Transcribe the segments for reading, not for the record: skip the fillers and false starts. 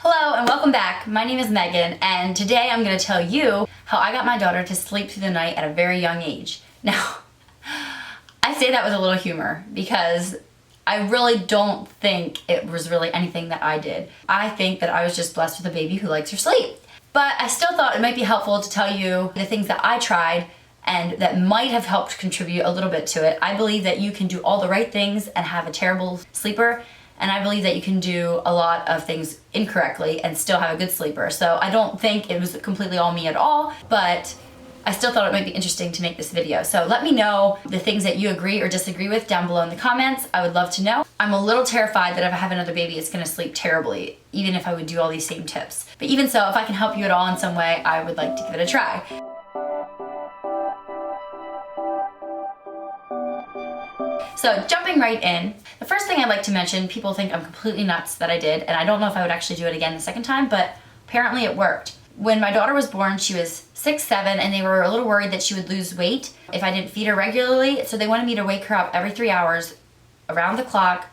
Hello and welcome back. My name is Megan and today I'm going to tell you how I got my daughter to sleep through the night at a very young age. Now, I say that with a little humor because I really don't think it was really anything that I did. I think that I was just blessed with a baby who likes her sleep. But I still thought it might be helpful to tell you the things that I tried and that might have helped contribute a little bit to it. I believe that you can do all the right things and have a terrible sleeper. And I believe that you can do a lot of things incorrectly and still have a good sleeper. So I don't think it was completely all me at all, but I still thought it might be interesting to make this video. So let me know the things that you agree or disagree with down below in the comments. I would love to know. I'm a little terrified that if I have another baby, it's gonna sleep terribly, even if I would do all these same tips. But even so, if I can help you at all in some way, I would like to give it a try. So jumping right in, the first thing I'd like to mention, people think I'm completely nuts that I did, and I don't know if I would actually do it again the second time, but apparently it worked. When my daughter was born, she was 6, 7, and they were a little worried that she would lose weight if I didn't feed her regularly, so they wanted me to wake her up every 3 hours, around the clock,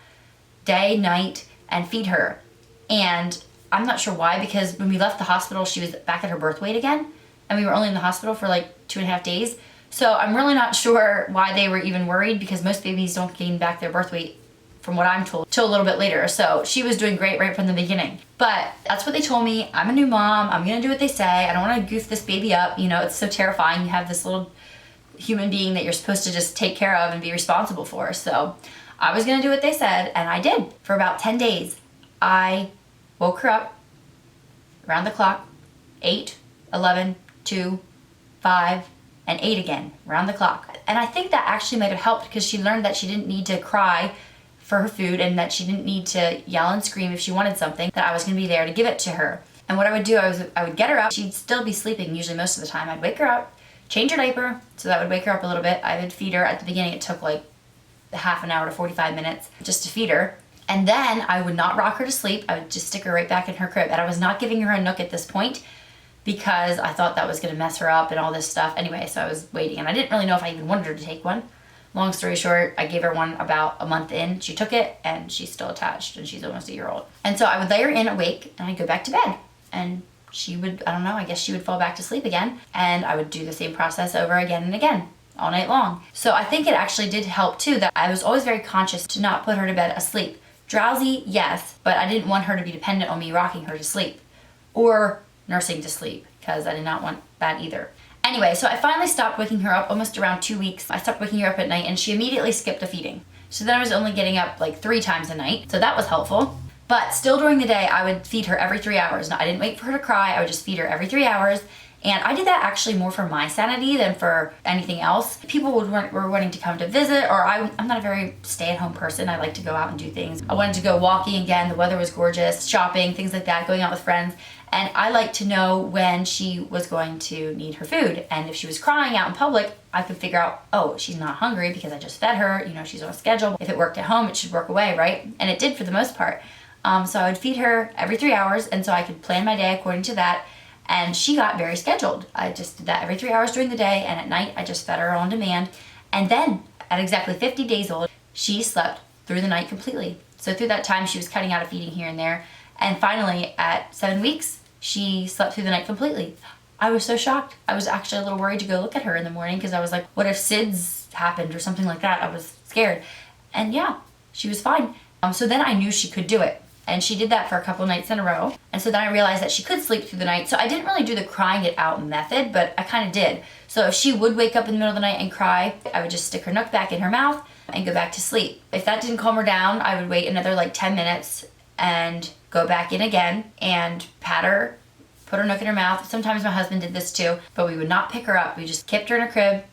day, night, and feed her. And I'm not sure why, because when we left the hospital, she was back at her birth weight again, and we were only in the hospital for like 2.5 days. So I'm really not sure why they were even worried, because most babies don't gain back their birth weight, from what I'm told, till a little bit later. So she was doing great right from the beginning. But that's what they told me. I'm a new mom. I'm gonna do what they say. I don't wanna goof this baby up. You know, it's so terrifying. You have this little human being that you're supposed to just take care of and be responsible for. So I was gonna do what they said, and I did. For about 10 days, I woke her up around the clock, 8, 11, 2, 5, and 8 again, around the clock. And I think that actually might have helped, because she learned that she didn't need to cry for her food and that she didn't need to yell and scream if she wanted something, that I was gonna be there to give it to her. And what I would do, I would get her up. She'd still be sleeping usually most of the time. I'd wake her up, change her diaper, so that would wake her up a little bit. I would feed her. At the beginning it took like half an hour to 45 minutes just to feed her. And then I would not rock her to sleep. I would just stick her right back in her crib. And I was not giving her a Nook at this point, because I thought that was gonna mess her up and all this stuff. Anyway, so I was waiting, and I didn't really know if I even wanted her to take one. Long story short, I gave her one about a month in. She took it, and she's still attached, and she's almost a year old. And so I would lay her in awake, and I'd go back to bed. And she would, I don't know, I guess she would fall back to sleep again. And I would do the same process over again and again, all night long. So I think it actually did help too, that I was always very conscious to not put her to bed asleep. Drowsy, yes, but I didn't want her to be dependent on me rocking her to sleep, or nursing to sleep, because I did not want that either. Anyway, so I finally stopped waking her up almost around 2 weeks. I stopped waking her up at night, and she immediately skipped a feeding. So then I was only getting up like 3 times a night, so that was helpful. But still during the day, I would feed her every 3 hours. Now, I didn't wait for her to cry. I would just feed her every 3 hours. And I did that actually more for my sanity than for anything else. People were wanting to come to visit, or I'm not a very stay-at-home person. I like to go out and do things. I wanted to go walking again. The weather was gorgeous, shopping, things like that, going out with friends. And I like to know when she was going to need her food. And if she was crying out in public, I could figure out, oh, she's not hungry because I just fed her. You know, she's on a schedule. If it worked at home, it should work away, right? And it did for the most part. So I would feed her every 3 hours, and so I could plan my day according to that. And she got very scheduled. I just did that every 3 hours during the day, and at night I just fed her on demand. And then at exactly 50 days old, she slept through the night completely. So through that time, she was cutting out a feeding here and there. And finally, at 7 weeks, she slept through the night completely. I was so shocked. I was actually a little worried to go look at her in the morning, because I was like, what if SIDS happened or something like that? I was scared. And yeah, she was fine. So then I knew she could do it. And she did that for a couple nights in a row. And so then I realized that she could sleep through the night. So I didn't really do the crying it out method, but I kind of did. So if she would wake up in the middle of the night and cry, I would just stick her Nook back in her mouth and go back to sleep. If that didn't calm her down, I would wait another like 10 minutes and go back in again and pat her, put her Nook in her mouth. Sometimes my husband did this too, but we would not pick her up. We just kept her in her crib,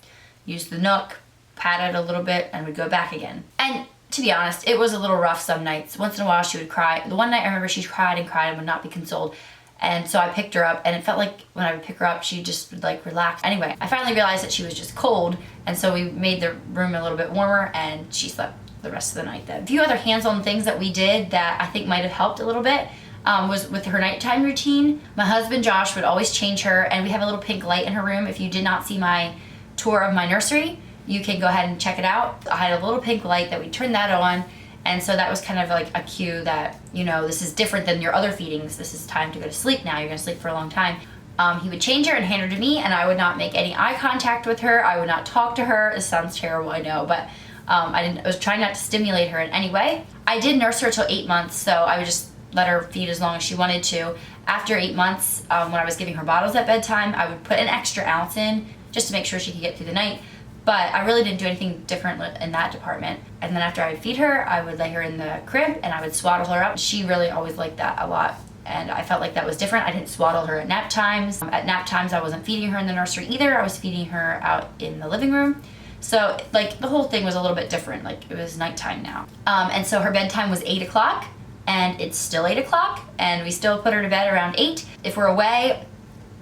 used the Nook, pat it a little bit, and would go back again. And to be honest, it was a little rough some nights. Once in a while she would cry. The one night I remember she cried and would not be consoled. And so I picked her up, and it felt like when I would pick her up, she just would like relax. Anyway, I finally realized that she was just cold, and so we made the room a little bit warmer, and she slept the rest of the night then. A few other hands-on things that we did that I think might have helped a little bit was with her nighttime routine. My husband Josh would always change her, and we have a little pink light in her room. If you did not see my tour of my nursery, you can go ahead and check it out. I had a little pink light that we turned that on, And so that was kind of like a cue that, you know, this is different than your other feedings. This is time to go to sleep now. You're going to sleep for a long time. He would change her and hand her to me, and I would not make any eye contact with her. I would not talk to her. It sounds terrible, I know, but I was trying not to stimulate her in any way. I did nurse her till 8 months, so I would just let her feed as long as she wanted to. After 8 months, when I was giving her bottles at bedtime, I would put an extra ounce in just to make sure she could get through the night. But I really didn't do anything different in that department. And then after I would feed her, I would lay her in the crib and I would swaddle her up. She really always liked that a lot. And I felt like that was different. I didn't swaddle her at nap times. At nap times, I wasn't feeding her in the nursery either. I was feeding her out in the living room. So like the whole thing was a little bit different. Like it was nighttime now. And so her bedtime was 8 o'clock and it's still 8 o'clock and we still put her to bed around 8. If we're away,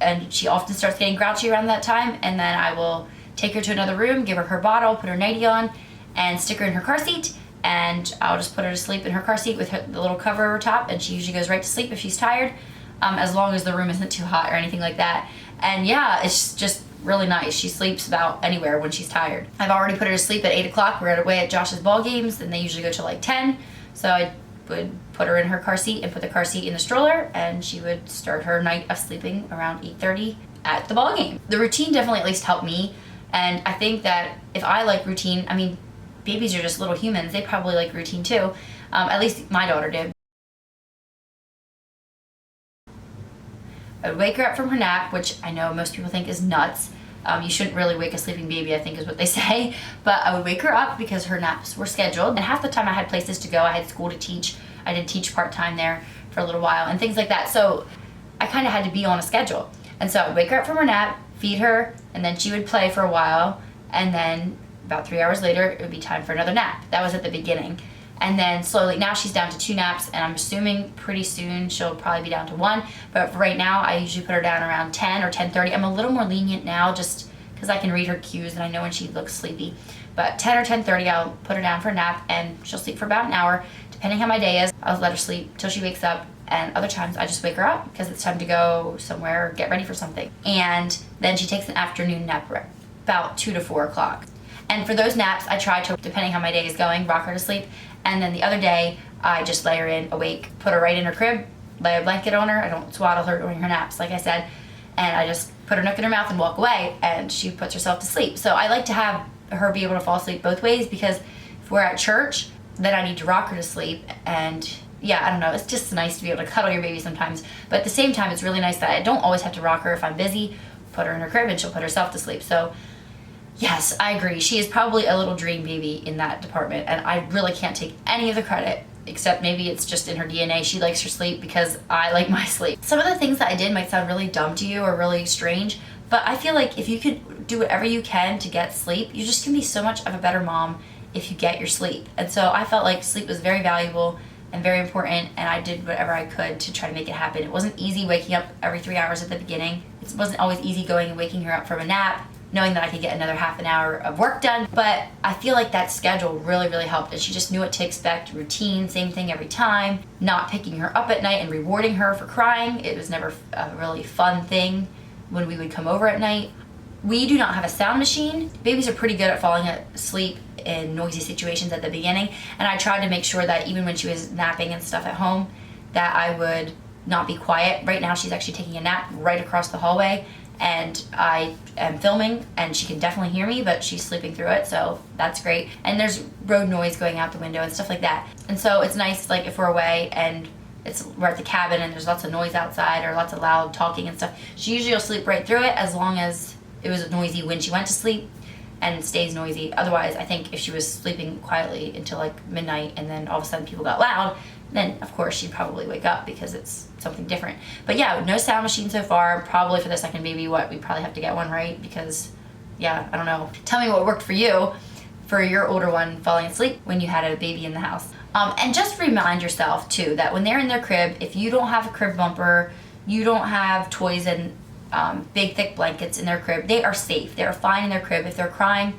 and she often starts getting grouchy around that time, and then I will take her to another room, give her her bottle, put her nightie on, and stick her in her car seat, and I'll just put her to sleep in her car seat with the little cover over top, and she usually goes right to sleep if she's tired, as long as the room isn't too hot or anything like that. And yeah, it's just really nice. She sleeps about anywhere when she's tired. I've already put her to sleep at 8 o'clock. We're away at Josh's ball games, and they usually go till like 10, so I would put her in her car seat and put the car seat in the stroller, and she would start her night of sleeping around 8:30 at the ball game. The routine definitely at least helped me, and I think that if I like routine, I mean, babies are just little humans, they probably like routine too. At least my daughter did. I would wake her up from her nap, which I know most people think is nuts. You shouldn't really wake a sleeping baby, I think is what they say. But I would wake her up because her naps were scheduled. And half the time I had places to go. I had school to teach. I did teach part-time there for a little while and things like that. So I kind of had to be on a schedule. And so I would wake her up from her nap, feed her, and then she would play for a while. And then about 3 hours later, it would be time for another nap. That was at the beginning. And then slowly, now she's down to 2 naps, and I'm assuming pretty soon she'll probably be down to 1. But for right now, I usually put her down around 10 or 10:30. I'm a little more lenient now just because I can read her cues and I know when she looks sleepy. But 10 or 10:30, I'll put her down for a nap, and she'll sleep for about an hour. Depending how my day is, I'll let her sleep till she wakes up. And other times, I just wake her up because it's time to go somewhere or get ready for something. And then she takes an afternoon nap about 2 to 4 o'clock. And for those naps, I try to, depending how my day is going, rock her to sleep. And then the other day, I just lay her in awake, put her right in her crib, lay a blanket on her. I don't swaddle her during her naps, like I said. And I just put her nook in her mouth and walk away, and she puts herself to sleep. So I like to have her be able to fall asleep both ways, because if we're at church, then I need to rock her to sleep. And yeah, I don't know, it's just nice to be able to cuddle your baby sometimes. But at the same time, it's really nice that I don't always have to rock her. If I'm busy, put her in her crib and she'll put herself to sleep. So yes, I agree. She is probably a little dream baby in that department, and I really can't take any of the credit, except maybe it's just in her DNA. She likes her sleep because I like my sleep. Some of the things that I did might sound really dumb to you or really strange, but I feel like if you could do whatever you can to get sleep, you just can be so much of a better mom if you get your sleep. And so I felt like sleep was very valuable and very important, and I did whatever I could to try to make it happen. It wasn't easy waking up every 3 hours at the beginning. It wasn't always easy going and waking her up from a nap, knowing that I could get another half an hour of work done. But I feel like that schedule really, really helped. And she just knew what to expect, routine, same thing every time, not picking her up at night and rewarding her for crying. It was never a really fun thing when we would come over at night. We do not have a sound machine. Babies are pretty good at falling asleep in noisy situations at the beginning. And I tried to make sure that even when she was napping and stuff at home, that I would not be quiet. Right now she's actually taking a nap right across the hallway, and I am filming, and she can definitely hear me, but she's sleeping through it, so that's great. And there's road noise going out the window and stuff like that. And so it's nice, like if we're away and we're at the cabin and there's lots of noise outside or lots of loud talking and stuff, she usually will sleep right through it as long as it was noisy when she went to sleep and it stays noisy. Otherwise, I think if she was sleeping quietly until like midnight and then all of a sudden people got loud, then of course she'd probably wake up because it's something different. But yeah, no sound machine so far. Probably for the second baby, we probably have to get one, right? Because yeah, I don't know. Tell me what worked for you for your older one falling asleep when you had a baby in the house. And just remind yourself too that when they're in their crib, if you don't have a crib bumper, you don't have toys and big thick blankets in their crib, they are safe. They're fine in their crib. If they're crying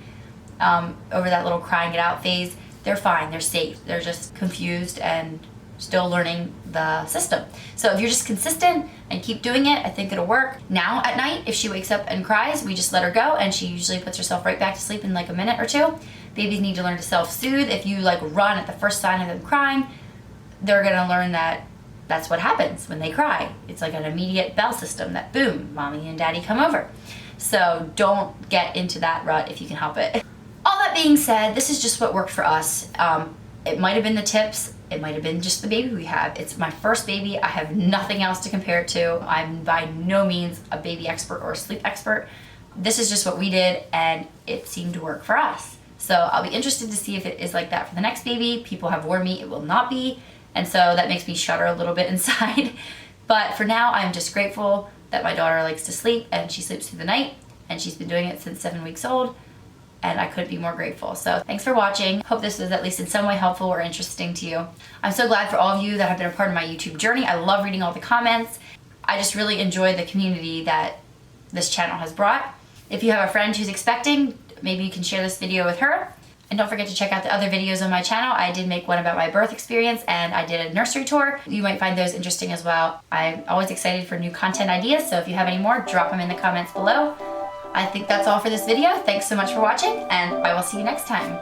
over that little crying it out phase, they're fine. They're safe. They're just confused and still learning the system. So if you're just consistent and keep doing it, I think it'll work. Now at night, if she wakes up and cries, we just let her go, and she usually puts herself right back to sleep in like a minute or two. Babies need to learn to self-soothe. If you like run at the first sign of them crying, they're gonna learn that that's what happens when they cry. It's like an immediate bell system that boom, mommy and daddy come over. So don't get into that rut if you can help it. All that being said, this is just what worked for us. It might have been the tips. It might have been just the baby we have. It's my first baby. I have nothing else to compare it to. I'm by no means a baby expert or a sleep expert. This is just what we did, and it seemed to work for us. So I'll be interested to see if it is like that for the next baby. People have warned me it will not be, and so that makes me shudder a little bit inside. But for now, I'm just grateful that my daughter likes to sleep, and she sleeps through the night, and she's been doing it since 7 weeks old. And I couldn't be more grateful. So thanks for watching. Hope this was at least in some way helpful or interesting to you. I'm so glad for all of you that have been a part of my YouTube journey. I love reading all the comments. I just really enjoy the community that this channel has brought. If you have a friend who's expecting, maybe you can share this video with her. And don't forget to check out the other videos on my channel. I did make one about my birth experience, and I did a nursery tour. You might find those interesting as well. I'm always excited for new content ideas, so if you have any more, drop them in the comments below. I think that's all for this video. Thanks so much for watching, and I will see you next time.